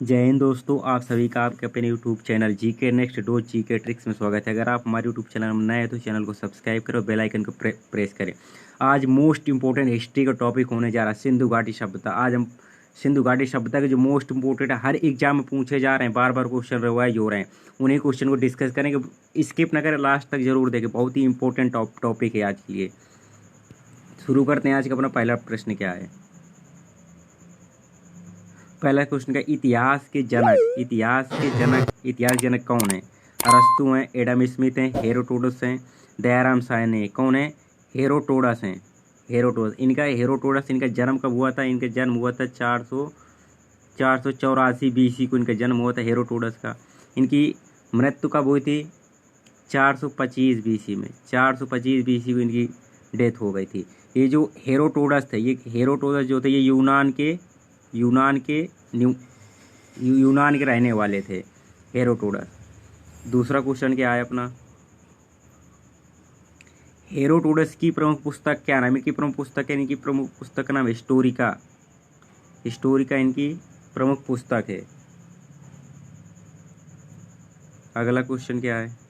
जय हिंद दोस्तों, आप सभी का आपके अपने YouTube channel GK next do GK tricks में स्वागत है। अगर आप हमारे यूट्यूब चैनल में नए हैं तो चैनल को सब्सक्राइब करें और बेल आइकन को प्रेस करें। आज मोस्ट इंपॉर्टेंट हिस्ट्री का टॉपिक होने जा रहा है सिंधु घाटी सभ्यता। आज हम सिंधु घाटी सभ्यता के जो मोस्ट इंपॉर्टेंट है, हर एग्जाम में पूछे जा रहे हैं, बार बार क्वेश्चन रिवाइज हो रहे हैं, उन्हीं क्वेश्चन को डिस्कस करेंगे। स्किप ना करें, लास्ट तक जरूर देखें, बहुत ही इंपॉर्टेंट टॉपिक है आज के लिए। शुरू करते हैं। आज का अपना पहला प्रश्न क्या है। पहला क्वेश्चन का इतिहास जनक कौन है। अरस्तु हैं, एडम स्मिथ हैं, हेरोडोटस हैं, दयाराम साहनी हैं। कौन है? हेरोडोटस हैं। हेरोडोटस इनका जन्म कब हुआ था? इनका जन्म हुआ था 484 BC को इनका जन्म हुआ था हेरोडोटस का। इनकी मृत्यु कब हुई थी? 425 BC में। 425 BC को इनकी डेथ हो गई थी। ये जो हेरोडोटस थे, ये हेरोडोटस जो थे, ये यूनान के रहने वाले थे हेरोडोटस। दूसरा क्वेश्चन क्या है अपना। हेरोडोटस की प्रमुख पुस्तक क्या नाम है? इनकी प्रमुख पुस्तक है, इनकी प्रमुख पुस्तक का नाम हिस्टोरिका इनकी प्रमुख पुस्तक है। अगला क्वेश्चन क्या है।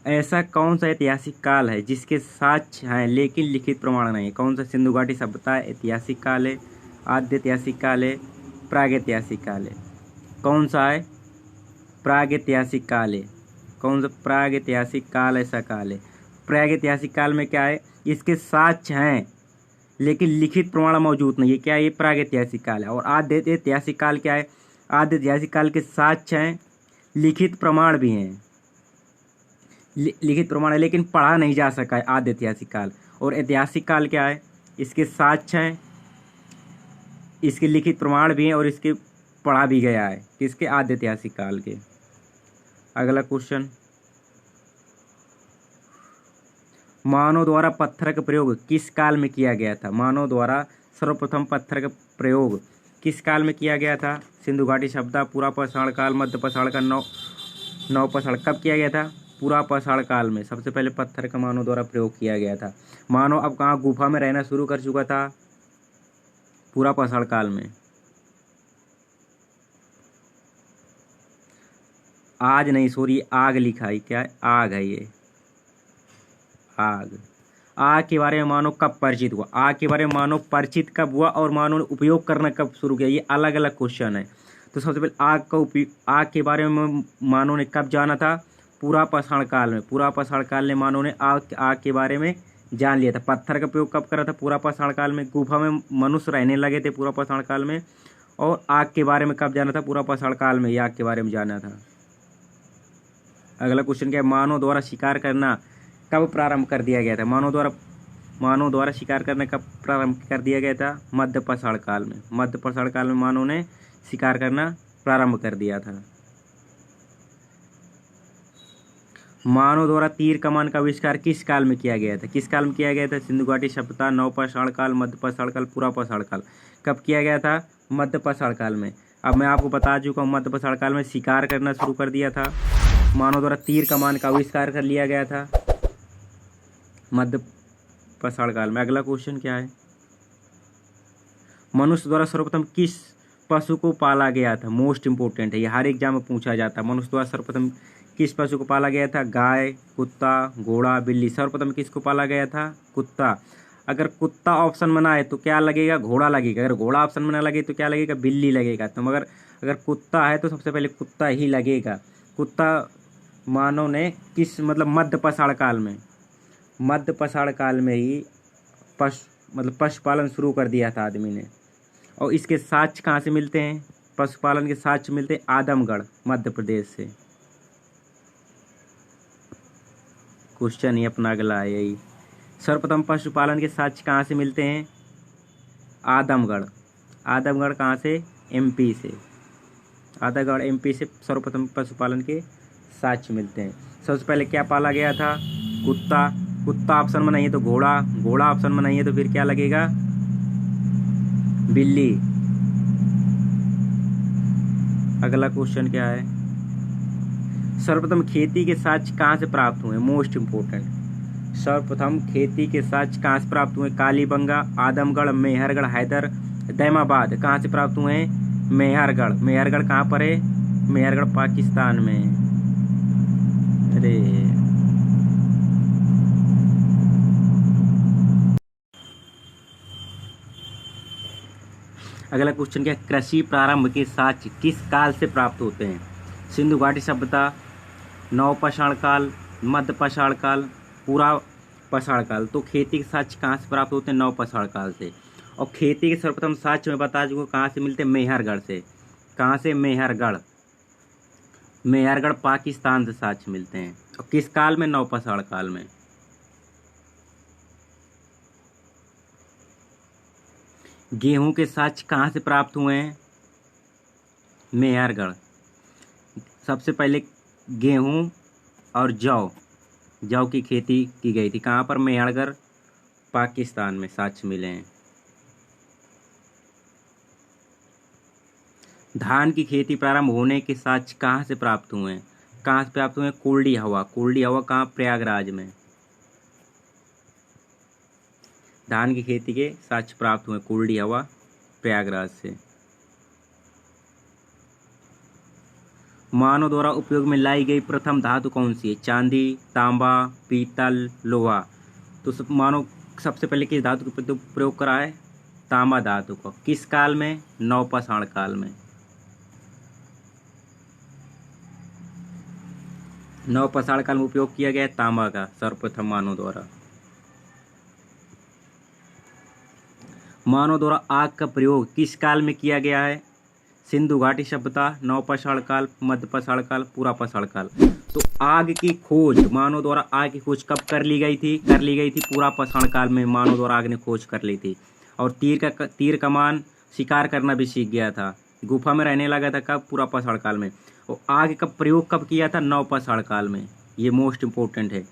ऐसा कौन सा ऐतिहासिक काल है जिसके साक्ष्य हैं लेकिन लिखित प्रमाण नहीं? कौन सा सिंधु घाटी सभ्यता ऐतिहासिक काल है, आद्य ऐतिहासिक काल है, प्रागैतिहासिक काल है? कौन सा है? प्रागैतिहासिक काल है। कौन सा प्रागैतिहासिक काल ऐसा काल है? प्रागैतिहासिक काल में क्या है? इसके साक्ष्य हैं लेकिन लिखित प्रमाण मौजूद नहीं है। क्या है? ये प्रागैतिहासिक काल है। और आद्य ऐतिहासिक काल क्या है? आद्य ऐतिहासिक काल के साक्ष्य हैं, लिखित प्रमाण भी हैं। लिखित प्रमाण है लेकिन पढ़ा नहीं जा सका है आद्य ऐतिहासिक काल। और ऐतिहासिक काल क्या है? इसके साक्ष्य हैं, इसके लिखित प्रमाण भी हैं और इसके पढ़ा भी गया है। किसके? आद्य ऐतिहासिक काल के। अगला क्वेश्चन। मानव द्वारा पत्थर का प्रयोग किस काल में किया गया था? मानव द्वारा सर्वप्रथम पत्थर का प्रयोग किस काल में किया गया था? सिंधु घाटी सभ्यता, पूरा पाषाण काल, मध्य पाषाण काल, नव पाषाण। कब किया गया था? पूरा पाषाण काल में सबसे पहले पत्थर का मानव द्वारा प्रयोग किया गया था। मानव अब कहाँ गुफा में रहना शुरू कर चुका था? पूरा पाषाण काल में। आज नहीं, सॉरी, आग लिखा है। क्या है? आग है ये। आग के बारे में मानव कब परिचित हुआ? आग के बारे में मानव परिचित कब हुआ और मानव ने उपयोग करना कब शुरू किया? ये अलग अलग क्वेश्चन है। तो सबसे पहले आग के बारे में मानव ने कब जाना था? पूरा पाषाण काल में। पूरा पाषाण काल में मानव ने आग के बारे में जान लिया था। पत्थर का प्रयोग कब करा था? पूरा पाषाण काल में। गुफा में मनुष्य रहने लगे थे पूरा पाषाण काल में। और आग के बारे में कब जाना था? पूरा पाषाण काल में। आग के बारे में जाना था। अगला क्वेश्चन क्या है। मानव द्वारा शिकार करना कब प्रारंभ कर दिया गया था? मानव द्वारा शिकार करना कब प्रारंभ कर दिया गया था? मध्य पाषाण काल में। मध्य पाषाण काल में मानव ने शिकार करना प्रारंभ कर दिया था। मानव द्वारा तीर कमान का आविष्कार किस काल में किया गया था? किस काल में किया गया था? सिंधु घाटी सभ्यता, नव पाषाण काल, मध्य पाषाण काल, पूरा पाषाण काल। कब किया गया था? मध्य पाषाण काल में। अब मैं आपको बता चुका हूँ, मध्य पाषाण काल में शिकार करना शुरू कर दिया था। मानव द्वारा तीर कमान का आविष्कार कर लिया गया था मध्य पाषाण काल में। अगला क्वेश्चन क्या है। मनुष्य द्वारा सर्वप्रथम किस पशु को पाला गया था? मोस्ट इंपोर्टेंट है, ये हर एग्जाम में पूछा जाता है। मनुष्य द्वारा सर्वप्रथम किस पशु को पाला गया था? गाय, कुत्ता, घोड़ा, बिल्ली। सर्वप्रथम किसको पाला गया था? कुत्ता। अगर कुत्ता ऑप्शन में ना है तो क्या लगेगा? घोड़ा लगेगा। अगर घोड़ा ऑप्शन में ना लगे तो क्या लगेगा? बिल्ली लगेगा। तो मगर अगर कुत्ता है तो सबसे पहले कुत्ता ही लगेगा। कुत्ता मानव ने मध्य पाषाण काल में, मध्य पाषाण काल में ही पशुपालन शुरू कर दिया था आदमी ने। और इसके साक्ष्य कहाँ से मिलते हैं? पशुपालन के साक्ष्य मिलते हैं आदमगढ़, मध्य प्रदेश से। क्वेश्चन ही अपना अगला है यही। सर्वप्रथम पशुपालन के साक्ष्य कहाँ से मिलते हैं? आदमगढ़। आदमगढ़ कहाँ से? MP से। आदमगढ़ MP से सर्वप्रथम पशुपालन के साक्ष्य मिलते हैं। सबसे पहले क्या पाला गया था? कुत्ता। कुत्ता ऑप्शन में नहीं है तो घोड़ा। घोड़ा ऑप्शन में नहीं है तो फिर क्या लगेगा? बिल्ली। अगला क्वेश्चन क्या है। सर्वप्रथम खेती के साक्ष्य कहाँ से प्राप्त हुए? Most important. सर्वप्रथम खेती के साक्ष्य कहाँ से प्राप्त हुए? कालीबंगा, आदमगढ़, मेहरगढ़, दैमाबाद कहाँ से प्राप्त हुए हैं? मेहरगढ़। मेहरगढ़ कहाँ पर है? मेहरगढ़ पाकिस्तान में। अरे अगला क्वेश्चन क्या है? कृषि प्रारंभ के साक्ष्य किस काल से प्राप्त होते हैं? सिंधु घाटी सभ्यता, नवपाषाण काल, मध्य पाषाण काल, पूरा पाषाण काल। तो खेती के साक्ष्य कहाँ से प्राप्त होते हैं? नवपाषाण काल से। और खेती के सर्वप्रथम साक्ष्य मैं बता चुका कहाँ से मिलते हैं? मेहरगढ़ से। कहाँ से? मेहरगढ़। मेहरगढ़ पाकिस्तान से साक्ष्य मिलते हैं। और किस काल में? नवपाषाण काल में। गेहूं के साक्ष्य कहाँ से प्राप्त हुए हैं? मेहरगढ़। सबसे पहले गेहूं और जौ की खेती की गई थी। कहाँ पर? मेहरगढ़ पाकिस्तान में साक्ष्य मिले हैं। धान की खेती प्रारंभ होने के साक्ष्य कहाँ से प्राप्त हुए हैं? कहाँ से प्राप्त हुए हैं? कुर्डी हवा। कुर्डी हवा कहाँ? प्रयागराज में। धान की खेती के साक्ष्य प्राप्त हुए कुर्डी हवा, प्रयागराज से। मानव द्वारा उपयोग में लाई गई प्रथम धातु कौन सी है? चांदी, तांबा, पीतल, लोहा। तो मानव सबसे पहले किस धातु का प्रयोग करा है? तांबा धातु को। किस काल में? नवपाषाण काल में। नवपाषाण काल में उपयोग किया गया है तांबा का सर्वप्रथम मानव द्वारा। मानव द्वारा आग का प्रयोग किस काल में किया गया है? सिंधु घाटी सभ्यता, नवपाषाण काल, मध्य पाषाण काल, पूरा पाषाण काल। तो आग की खोज, मानव द्वारा आग की खोज कब कर ली गई थी? कर ली गई थी पूरा पाषाण काल में। मानव द्वारा आग ने खोज कर ली थी। और तीर कमान शिकार करना भी सीख गया था। गुफा में रहने लगा था कब? पूरा पाषाण काल में। और आग का प्रयोग कब किया था? नवपाषाण काल में। ये मोस्ट इंपोर्टेंट है।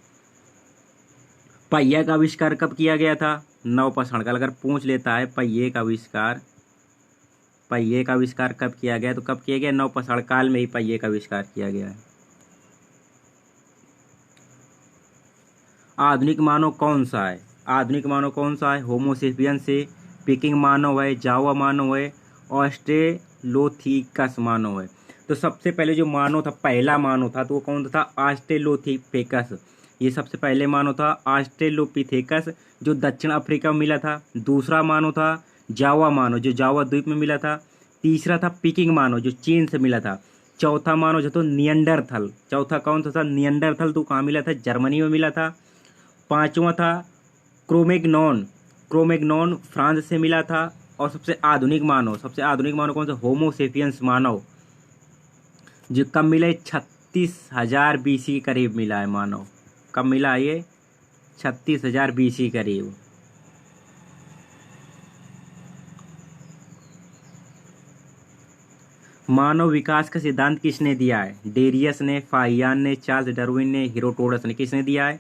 पहिया का आविष्कार कब किया गया था? नवपाषाण काल। अगर पूछ लेता है पहिए का आविष्कार कब किया गया, तो कब किया गया? नवपाषाण काल में ही पहिए का आविष्कार किया गया है। आधुनिक मानव कौन सा है? आधुनिक मानव कौन सा है? होमोसेपियंस है, पिकिंग मानव है, जावा मानव है, ऑस्ट्रेलोथिकस मानव है। तो सबसे पहले जो मानव था, पहला मानव था, तो वो कौन था? ऑस्ट्रेलोथिकस। ये सबसे पहले मानव था ऑस्ट्रेलोपिथेकस, जो दक्षिण अफ्रीका में मिला था। दूसरा मानव था जावा मानव, जो जावा द्वीप में मिला था। तीसरा था पिकिंग मानव, जो चीन से मिला था। चौथा मानव जो था नियंडरथल। चौथा कौन सा था? नियंडरथल। तो कहाँ मिला था? जर्मनी में मिला था। पांचवा था क्रोमेग्नॉन फ्रांस से मिला था। और सबसे आधुनिक मानव कौन सा? होमोसेपियंस मानव, जो कब मिला है? 36,000 BC के करीब मिला है मानव। कब मिला है ये? 36,000 BC करीब। मानव विकास का सिद्धांत किसने दिया है? डेरियस ने, फाहियान ने, चार्ल्स डार्विन ने, हेरोडोटस ने। किसने दिया है?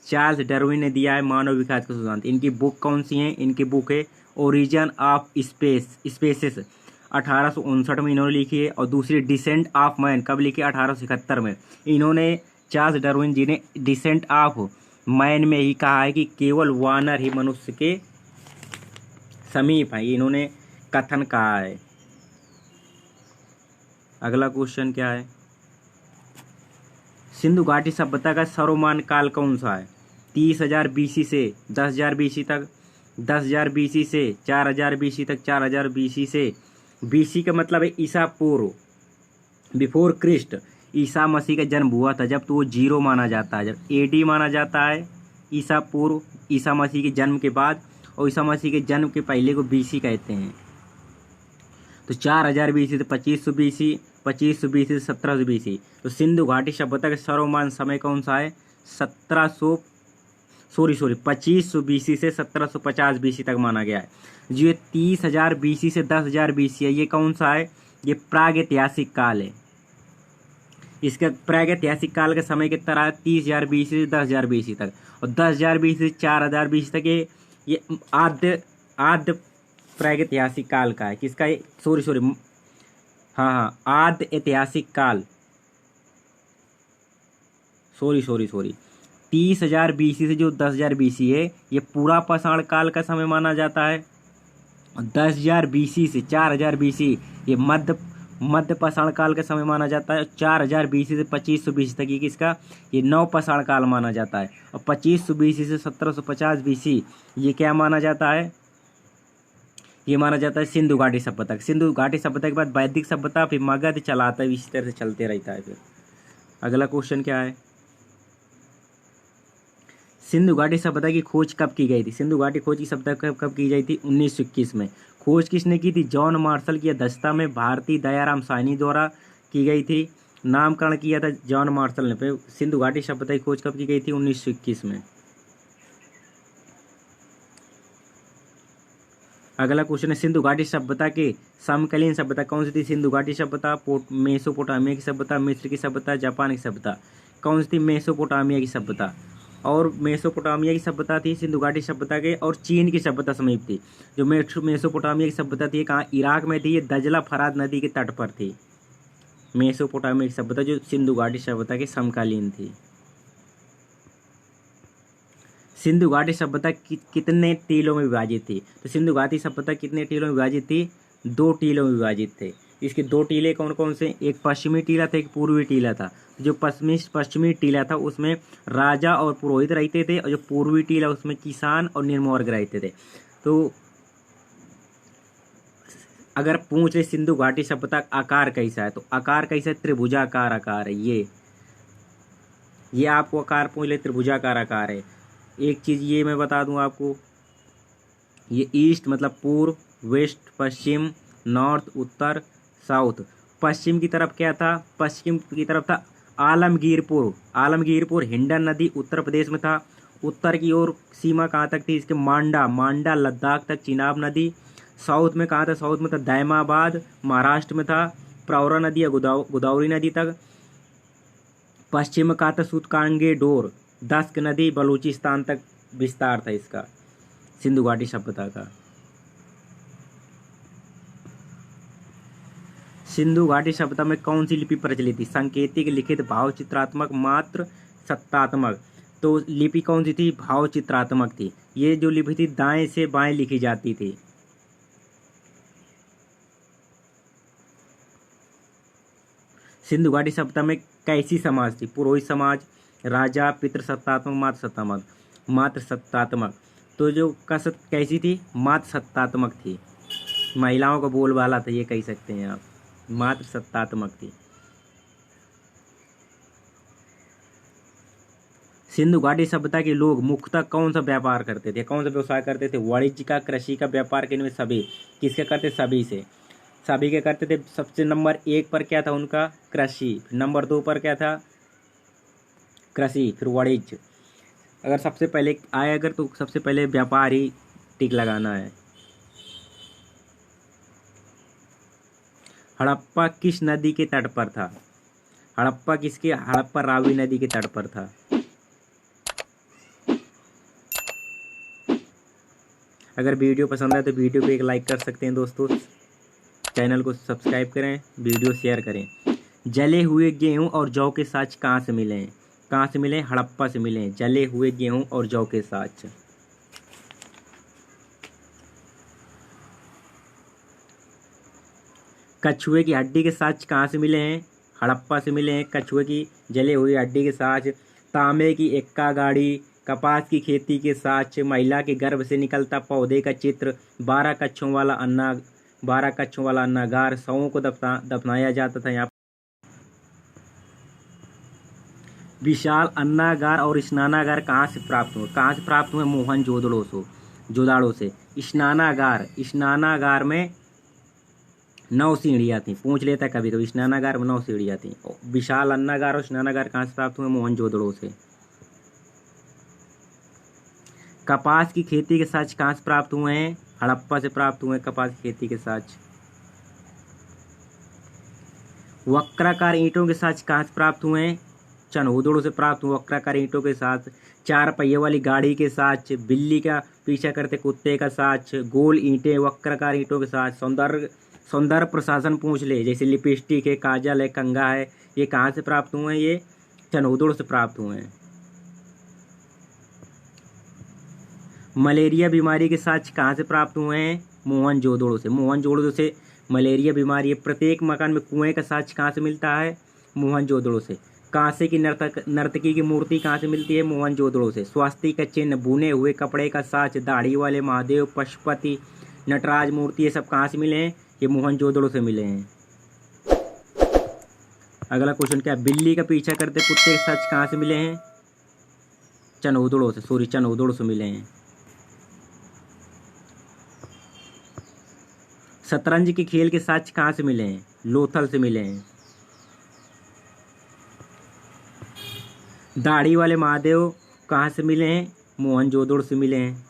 चार्ल्स डार्विन ने दिया है मानव विकास का सिद्धांत। इनकी बुक कौन सी है? इनकी बुक है ओरिजिन ऑफ स्पेसिस, 1859 में इन्होंने लिखी है। और दूसरी डिसेंट ऑफ मैन कब लिखी? 1871 में। इन्होंने, चार्ल्स डार्विन जी ने, डिसेंट ऑफ मैन में ही कहा है कि केवल वानर ही मनुष्य के समीप है। इन्होंने कथन कहा है। अगला क्वेश्चन क्या है? सिंधु घाटी सभ्यता का सर्वमान्य काल कौन सा है? 30,000 BC से 10,000 BC तक, 10,000 BC से 4,000 BC तक, 4,000 BC से, BC का मतलब है ईसा पूर्व, बिफोर क्रिस्ट। ईसा मसीह का जन्म हुआ था जब, तो वो 0 माना जाता है। जब AD माना जाता है ईसा पूर्व, ईसा मसीह के जन्म के बाद। और ईसा मसीह के जन्म के पहले को BC कहते हैं। तो 4,000 BC से 2500 BC, 2500 BC से 1700 BC। तो सिंधु घाटी सभ्यता का सर्वमान्य समय कौन सा है? 2500 BC से 1750 BC तक माना गया है। जो ये 30,000 BC से 10,000 BC है, ये कौन सा है? ये प्रागैतिहासिक काल है। इसका प्रागैतिहासिक काल का समय कितना रहा है? 30,000 BC से 10,000 BC तक। और 10,000 BC से 4,000 BC तक ये आद्य प्रागैतिहासिक काल का है। किसका? आद्य ऐतिहासिक काल। 30,000 BC से जो 10,000 BC है, ये पूरा पाषाण काल का समय माना जाता है। 10,000 BC से 4,000 BC ये मध्य पाषाण काल का समय माना जाता है। 4,000 BC से 2500 BC तक ये किसका, ये नव पाषाण काल माना जाता है। और 2500 BC से 1750 BC ये क्या माना जाता है, ये माना जाता है सिंधु घाटी सभ्यता। सिंधु घाटी सभ्यता के बाद वैदिक सभ्यता, फिर मगध चलाता है, इसी तरह से चलते रहता है। फिर अगला क्वेश्चन क्या है, सिंधु घाटी सभ्यता की खोज कब की गई थी। सिंधु घाटी खोज की सभ्यता कब की गई थी, 1921 में। खोज किसने की थी, जॉन मार्शल की अध्यक्षता में भारतीय दयाराम साहनी द्वारा की गई थी। नामकरण किया था जॉन मार्शल ने। फिर सिंधु घाटी सभ्यता की खोज कब की गई थी, 1921 में। अगला क्वेश्चन है, सिंधु घाटी सभ्यता के समकालीन सभ्यता कौन सी थी। सिंधु घाटी सभ्यता, मेसोपोटामिया की सभ्यता, मिस्र की सभ्यता, जापान की सभ्यता। कौन सी थी, मेसोपोटामिया की सभ्यता। और मेसोपोटामिया की सभ्यता थी सिंधु घाटी सभ्यता के, और चीन की सभ्यता समीप थी। जो मेसोपोटामिया की सभ्यता थी कहाँ, इराक में थी। ये दजला फरात नदी के तट पर थी। मेसोपोटामिया की सभ्यता जो सिंधु घाटी सभ्यता के समकालीन थी। सिंधु घाटी सभ्यता कितने टीलों में विभाजित थी। तो सिंधु घाटी सभ्यता कितने टीलों में विभाजित थी, 2 टीलों में विभाजित थे। इसके 2 टीले कौन कौन से, एक पश्चिमी टीला था, एक पूर्वी टीला था। जो पश्चिमी टीला था उसमें राजा और पुरोहित रहते थे, और जो पूर्वी टीला उसमें किसान और निम्न वर्ग रहते थे। तो अगर पूछ ले सिंधु घाटी सभ्यता आकार कैसा है, तो आकार कैसा है, त्रिभुजाकार आकार है। ये आपको आकार पूछ ले, त्रिभुजाकार आकार है। एक चीज़ ये मैं बता दूं आपको, ये ईस्ट मतलब पूर्व, वेस्ट पश्चिम, नॉर्थ उत्तर, साउथ। पश्चिम की तरफ क्या था, पश्चिम की तरफ था आलमगीरपुर हिंडन नदी उत्तर प्रदेश में था। उत्तर की ओर सीमा कहाँ तक थी इसके, मांडा लद्दाख तक चिनाब नदी। साउथ में कहाँ था, साउथ में था दैमाबाद महाराष्ट्र में था, प्रवरा नदी या गोदावरी नदी तक। पश्चिम में कहाँ था, सूतकांगे डोर दस्क नदी बलूचिस्तान तक विस्तार था इसका, सिंधु घाटी सभ्यता का। सिंधु घाटी सभ्यता में कौन सी लिपि प्रचलित थी, सांकेतिक, लिखित, भाव चित्रात्मक, मात्र सत्तात्मक। तो लिपि कौन सी थी, भाव चित्रात्मक थी। ये जो लिपि थी दाएं से बाएं लिखी जाती थी। सिंधु घाटी सभ्यता में कैसी समाज थी, पुरोहित समाज, राजा, पितृसत्तात्मक, मात्र सत्तात्मक। तो जो कैसी थी, मात्र सत्तात्मक थी। महिलाओं का बोलबाला था, ये कह सकते हैं आप, मात्र सत्तात्मक थी। सिंधु घाटी सभ्यता के लोग मुख्यतः कौन सा व्यापार करते थे, कौन सा व्यवसाय करते थे, वाणिज्य का, कृषि का, व्यापार के, इनमें सभी किसके करते, सभी के करते थे। सबसे नंबर 1 पर क्या था उनका, कृषि। नंबर 2 पर क्या था, कृषि, फिर वाणिज्य। अगर सबसे पहले आए तो सबसे पहले व्यापार ही टिक लगाना है। हड़प्पा किस नदी के तट पर था, हड़प्पा रावी नदी के तट पर था। अगर वीडियो पसंद आए तो वीडियो को एक लाइक कर सकते हैं दोस्तों, चैनल को सब्सक्राइब करें, वीडियो शेयर करें। जले हुए गेहूं और जौ के साँच कहाँ से मिले हैं, कहाँ से मिले, हड़प्पा से मिले हैं, जले हुए गेहूं और जौ के साँच। कछुए की हड्डी के साँच कहाँ से मिले हैं, हड़प्पा से मिले हैं, कछुए की जले हुई हड्डी के साँच। तांबे की एक्का गाड़ी, कपास की खेती के साँच, महिला के गर्भ से निकलता पौधे का चित्र, 12 कच्छों वाला अन्नागार, शवों को दफनाया जाता था यहाँ। विशाल अन्नागार और स्नानागार कहाँ से प्राप्त हुए, मोहनजोदड़ो से। स्नानागार में 9 सीढ़ियाँ थी, पूछ लेता कभी तो, स्नानागार में 9 सीढ़ियाँ थी। विशाल अन्नागार और स्नानागार कहाँ से प्राप्त हुए, मोहनजोदड़ो से। कपास की खेती के साँच कहाँ से प्राप्त हुए हैं, हड़प्पा से प्राप्त हुए कपास की खेती के साँच। वक्राकार ईंटों के साँच कहाँ से प्राप्त हुए हैं, चनहौदड़ों से प्राप्त हुए वक्राकार ईंटों के साथ। 4 पहिए वाली गाड़ी के साथ, बिल्ली का पीछा करते कुत्ते का साथ, गोल ईंटें वक्राकार ईंटों के साथ। सौंदर्य प्रशासन पूछ ले, जैसे लिपस्टिक है, काजल है, कंघा है, ये कहाँ से प्राप्त हुए हैं, ये चनहौदड़ों से प्राप्त हुए हैं। मलेरिया बीमारी के साथ कहाँ से प्राप्त हुए हैं, मोहनजोदड़ो से। मोहनजोदड़ो से मलेरिया बीमारी है। प्रत्येक मकान में कुएं का साक्ष्य कहाँ से मिलता है? मोहनजोदड़ो से। कांसे की नर्तकी की मूर्ति कहाँ से मिलती है? मोहनजोदड़ो से। स्वास्तिक का चिन्ह, बुने हुए कपड़े का साच, दाढ़ी वाले महादेव, पशुपति, नटराज मूर्ति, ये सब कहाँ से मिले हैं? ये मोहनजोदड़ो से मिले हैं। अगला क्वेश्चन क्या है? बिल्ली का पीछा करते कुत्ते के साक्ष्य कहाँ से मिले हैं? चनौदड़ो से, चनौदड़ो से मिले हैं। शतरंज के खेल के साक्ष्य कहाँ से मिले हैं? लोथल से मिले हैं। दाढ़ी वाले महादेव कहाँ से मिले हैं? मोहनजोदड़ो से मिले हैं।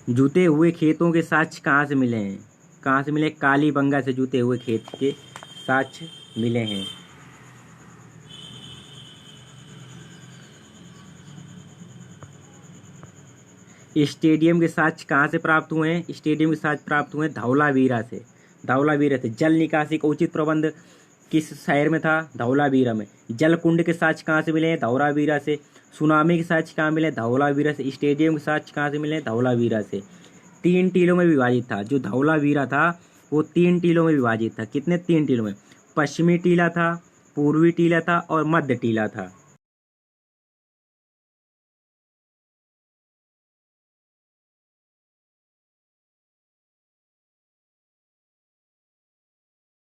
जूते हुए खेतों के साक्ष्य कहाँ से मिले हैं? कहाँ से मिले? कालीबंगा से जूते हुए खेत के साक्ष्य मिले हैं। स्टेडियम के साक्ष्य कहाँ से प्राप्त हुए हैं? स्टेडियम के साक्ष्य प्राप्त हुए हैं धौलावीरा से। धौलावीरा से। जल निकासी का उचित प्रबंध किस शहर में था? धौलावीरा में। जल कुंड के साक्ष्य कहाँ से मिले हैं? धौलावीरा से। सुनामी के साक्ष्य कहाँ मिले? धौलावीरा से। स्टेडियम के साक्ष्य कहाँ से मिले? धौलावीरा से। 3 टीलों में विभाजित था। जो धौलावीरा था वो 3 टीलों में विभाजित था। कितने? 3 टीलों में। पश्चिमी टीला था, पूर्वी टीला था और मध्य टीला था।